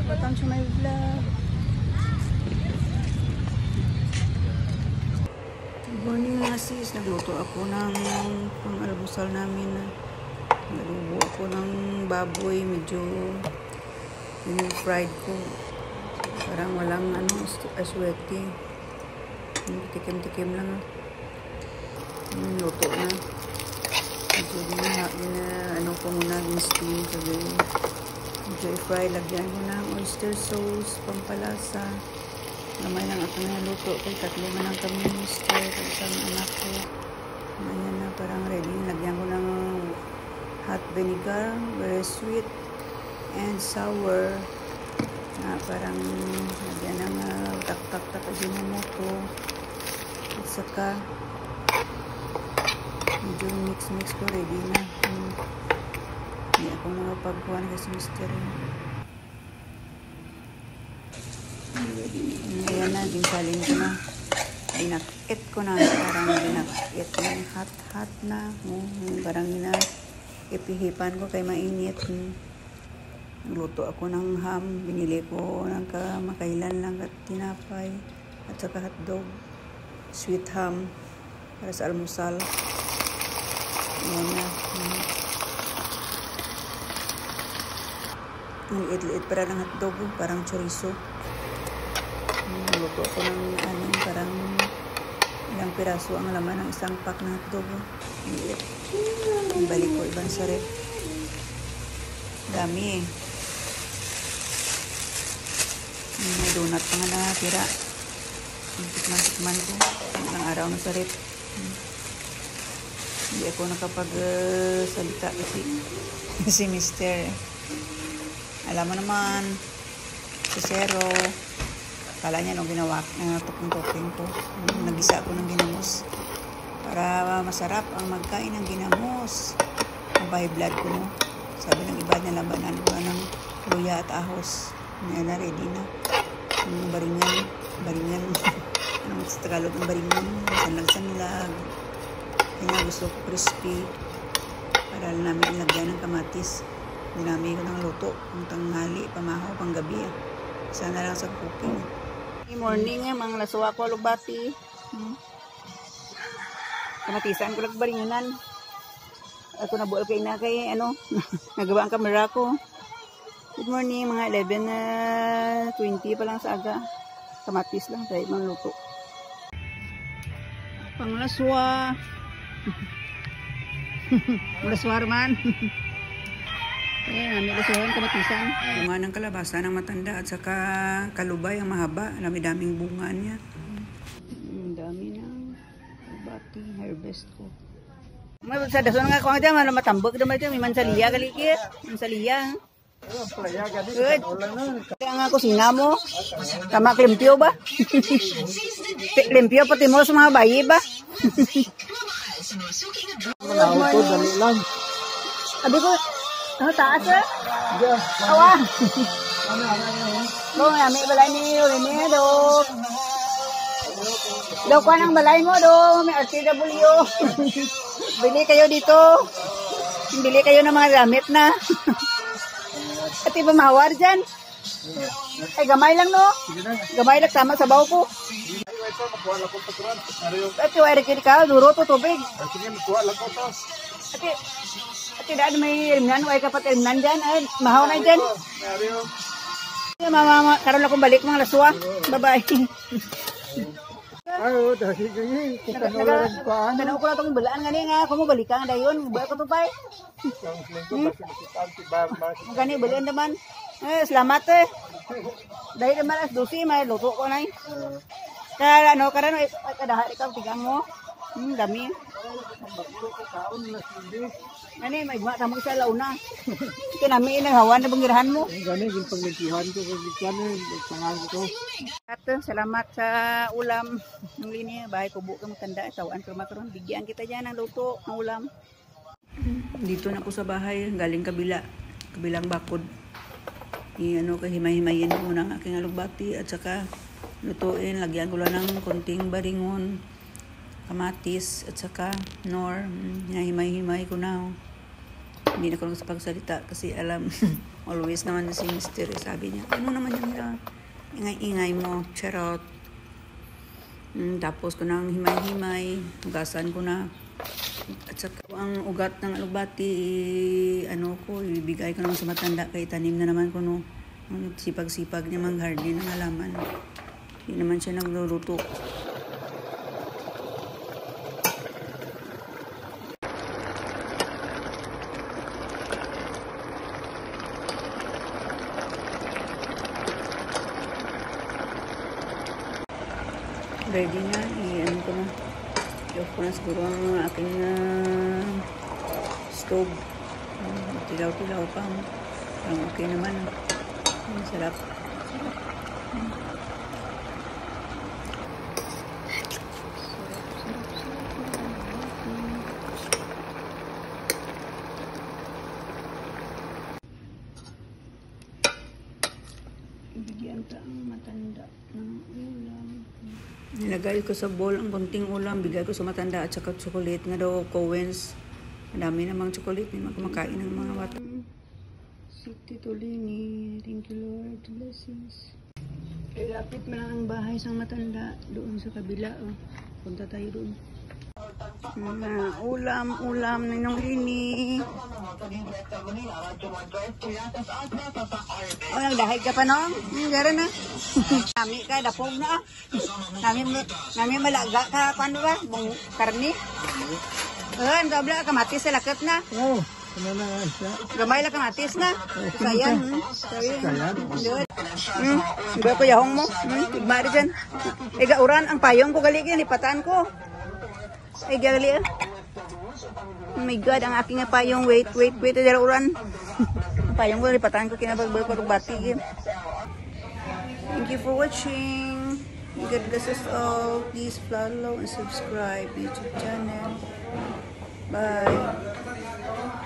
Welcome to my vlog. Good morning mga sis. Nagluto ako ng pang-almusal namin. Nalubo ako ng baboy. Medyo fried ko. Parang walang aswete. Tikim-tikim lang. Luto na. Medyo ko muna steam. Sabi medyo i-fry. Lagyan ko ng oyster sauce, pampalasa. Gamay lang ako na luto. Kay tatlo na lang kami ni mister. Isang anak ko. Ayan na, parang ready. Lagyan ko ng hot vinegar. Very sweet and sour. Parang lagyan ng tak-tak-tak ajinomoto. At saka medyo mix-mix ko. Ready na. Hindi ako makapagkuhan kasi mister. Ayan na, ginsalin ko na. Binakit ko na. Parang binakit na. Hot na. Parang ipihipan ko kay mainit. Luto ako ng ham. Binili ko ng kamakailan lang at tinapay. At saka hotdog. Sweet ham. Para sa almusal. Ayan na. Liit-liit para ng hotdog. Parang chorizo. Luto ako ng parang ilang piraso ang laman ng isang pack ng hotdog. Liit. Balik ko ibang sa ref. Dami. May donut pa nga nakatira. Tikman ko. Ilang araw na sa ref. Hindi ako nakapag-salita kasi si mister. Alam mo naman, si Zero. Kala niya nung ginawa, topping ko. Nagisa ako ng ginamos. Para masarap ang magkain ng ginamos. Ang high blood ko, no? Sabi ng iba niya, labanan ko ng luya at ahos. Ngayon na, ready na. Yung baringan. Anong sa Tagalog ng baringan? Sanlang nilag. Kaya gusto ko crispy. Para namin ilagyan ng kamatis. Dinami ko ng luto. Ang tanghali, pamahaw, panggabi. Sana lang sa cooking. Good morning mga laswa ko alubati. Kamatisan ko lang baringanan. Ako nabual kay na kay nagawa ang kamera ko. Good morning mga 11:20 pa lang sa aga. Kamatis lang tayo mga luto. Panglaswa. Laswa man. Ayan, may lasuhan, kamatisan. Bunga ng kalabasa ng matanda at saka kalubay ang mahaba. Dami-daming bunga niya. Dami ng bati, harvest ko. May sa dason nga ko dyan, matambok naman dyan. May mansaliya kalikit. Mansaliya. Good. Kaya nga kusina mo. Tama klimpyo ba? Klimpyo pati mo sa mga bayi ba? Auto, dali lang. Sabi ko, taas eh? Awa. May balay ni Rene do. Daw ko ng balay mo do. May RTW. Bili kayo dito. Bili kayo ng mga gamit na. At iba mawar dyan. Ay gamay lang no. Gamay lang tama sa baw ko. At yung air ka, duro to tubig. At daan may rimnan, ay kapat rimnan dyan, ay mahaw na dyan. Mama, karoon akong balik mga laswa. Bye-bye. Ay, dahil ganyan. Tanaw ko na itong balaan nga nga, kung mo balikan nga dayon, buhay ko ito pa eh. Gani, balian naman. Salamat eh. Dahil naman as 12, may luto ko na eh. Kaya karano, kadahat ikaw, tigang mo. Dami. Ani, may guma tamo sa launa. Kinami nang hawan na bangirahan mo. Gani, yung paglintihan ko, pangalan ko. At salamat sa ulam ng linya. Bahay kubo ka matanda. Tawaan ko makaroon. Bigyan kita dyan ng luto, ng ulam. Dito na po sa bahay. Galing kabilang bakod. Kahimay-himayin ko ng aking alugbati. At saka lutuin. Lagyan ko lang ng konting baringon. Kamatis. At saka nor. Himay-himay ko na. Hindi na ko lang sa pagsalita kasi alam Always naman si Mister, sabi niya, ano naman yung ingay-ingay mo, charot. Tapos ko nang himay-himay, hugasan ko na. At saka ang ugat ng alugbati, ibigay ko naman sa matanda kay tanim na naman ko, no. Sipag-sipag niya mag-garden ng halaman. Hindi naman siya nagluluto. Ready na, i-ano ko na. I-off ko na siguro ang aking stove. Tilaw-tilaw pa. Parang okay naman. Sarap. Ibigyan ka ang matanda ng ulam. Nilagay ko sa bowl ang konting ulam, bigay ko sa matanda at saka chocolate nga daw, Cowens. Madami namang chocolate, may kumakain ng mga bata. Si Tito Lini, thank you Lord, blessings. Lapit mo lang ang bahay sa matanda, doon sa kabila. Punta tayo doon. Ulam na nung Lini. Nagdahig ka pa no? Gano'n na. Nami ka, dapog na. Nami malaga ka, paano ba? Bong karni. Ang dobla, kamatis sa lakot na. Oo. Ano na siya? Gamay lang kamatis na. Sayan. Iba ko yahong mo. Tigmari dyan. Iga uran, ang payong ko galigyan, ipatan ko. Ay, gali. Oh my God, ang aking payong. Wait. Ay, uran. Payong ko, ipatan ko, kinabagbal ko bati. Thank you for watching. God bless us all. Please follow and subscribe YouTube channel. Bye.